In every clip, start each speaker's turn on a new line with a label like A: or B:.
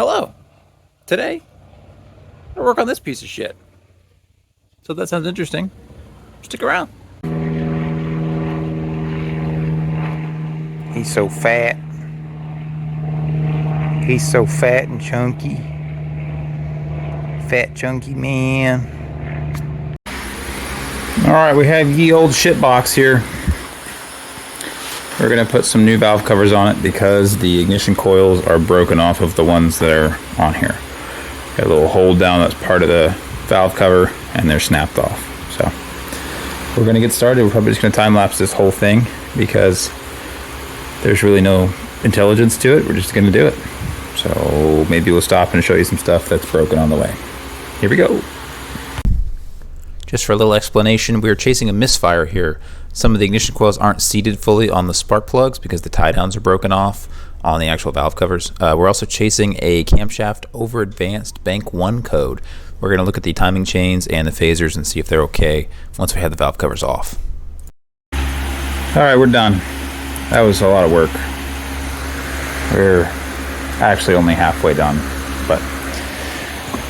A: Hello. Today, I work on this piece of shit. So if that sounds interesting, stick around.
B: He's so fat. He's so fat and chunky. Fat chunky man. Alright, we have ye old shit box here. We're gonna put some new valve covers on it because the ignition coils are broken off of the ones that are on here. Got a little hole down that's part of the valve cover and they're snapped off. So we're gonna get started. We're probably just gonna time lapse this whole thing because there's really no intelligence to it. We're just gonna do it. So maybe we'll stop and show you some stuff that's broken on the way. Here we go.
A: Just for a little explanation, we are chasing a misfire here. Some of the ignition coils aren't seated fully on the spark plugs because the tie downs are broken off on the actual valve covers. We're also chasing a camshaft over advanced bank 1 code. We're going to look at the timing chains and the phasers and see if they're okay once we have the valve covers off.
B: Alright, we're done. That was a lot of work. We're actually only halfway done, but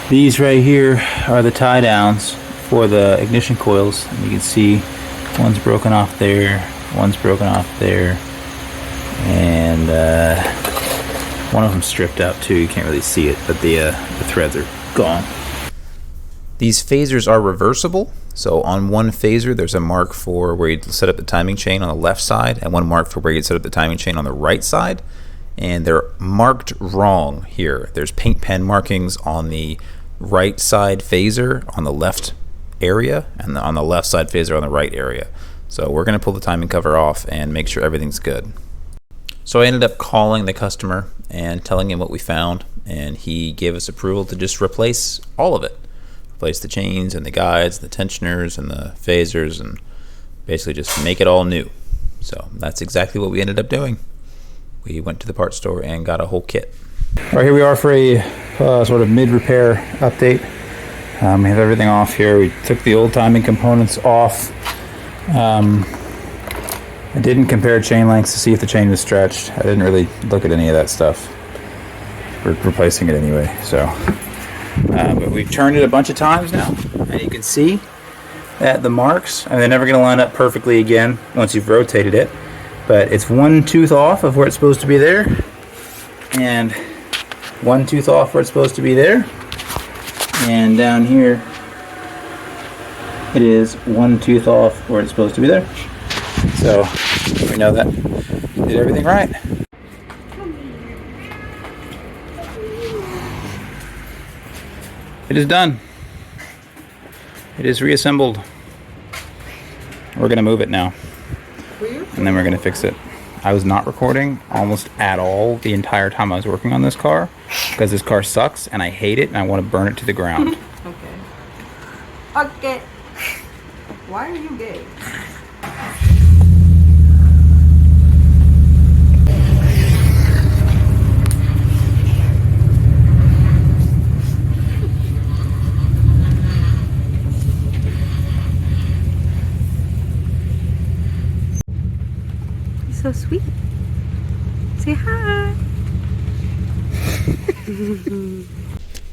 B: these right here are the tie downs for the ignition coils, and you can see one's broken off there, one's broken off there, and one of them stripped out too. You can't really see it, but the threads are gone.
A: These phasers are reversible, so on one phaser there's a mark for where you set up the timing chain on the left side and one mark for where you set up the timing chain on the right side, and they're marked wrong here. There's paint pen markings on the right side phaser on the left area and on the left side phaser on the right area. So we're going to pull the timing cover off and make sure everything's good. So I ended up calling the customer and telling him what we found, and he gave us approval to just replace all of it. Replace the chains and the guides, the tensioners and the phasers, and basically just make it all new. So that's exactly what we ended up doing. We went to the parts store and got a whole kit.
B: All right, here we are for a sort of mid-repair update. We have everything off here. We took the old timing components off. I didn't compare chain lengths to see if the chain was stretched. I didn't really look at any of that stuff. We're replacing it anyway, so. But we've turned it a bunch of times now, and you can see that the marks, and they're never going to line up perfectly again once you've rotated it, but it's one tooth off of where it's supposed to be there, and one tooth off where it's supposed to be there. And down here, it is one tooth off where it's supposed to be there. So we know that we did everything right. It is done. It is reassembled. We're gonna move it now, and then we're gonna fix it. I was not recording almost at all the entire time I was working on this car because this car sucks and I hate it and I want to burn it to the ground.
C: Okay. Why are you gay? You're so sweet. Say hi.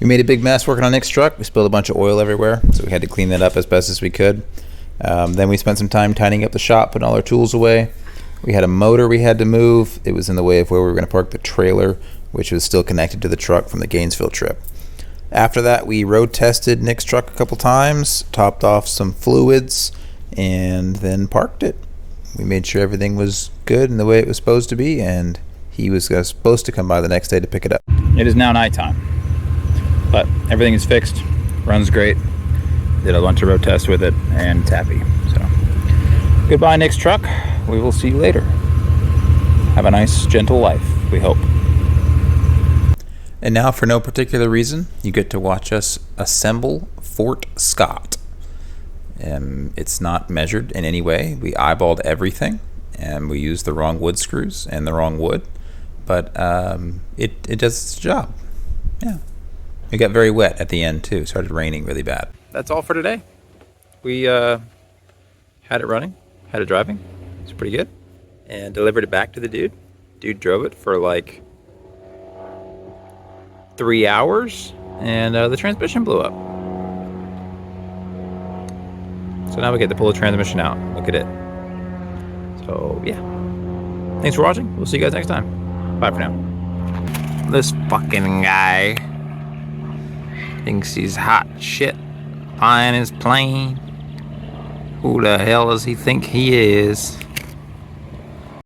A: We made a big mess working on Nick's truck. We spilled a bunch of oil everywhere, so we had to clean that up as best as we could. Then we spent some time tidying up the shop, putting all our tools away. We had a motor we had to move. It was in the way of where we were going to park the trailer, which was still connected to the truck from the Gainesville trip. After that, we road tested Nick's truck a couple times, topped off some fluids, and then parked it. We made sure everything was good and the way it was supposed to be, and he was supposed to come by the next day to pick it up.
B: It is now nighttime, but everything is fixed, runs great. Did a bunch of road tests with it, and it's happy. So, goodbye, Nick's truck. We will see you later. Have a nice, gentle life, we hope.
A: And now, for no particular reason, you get to watch us assemble Fort Scott. It's not measured in any way. We eyeballed everything, and we used the wrong wood screws and the wrong wood, but it does its job. Yeah. It got very wet at the end, too. It started raining really bad. That's all for today. We had it running, had it driving. It's pretty good. And delivered it back to the dude. Dude drove it for like
B: 3 hours, and the transmission blew up. So now we get to pull the transmission out. Look at it. So, yeah. Thanks for watching. We'll see you guys next time. Bye for now. This fucking guy thinks he's hot shit flying his plane. Who the hell does he think he is?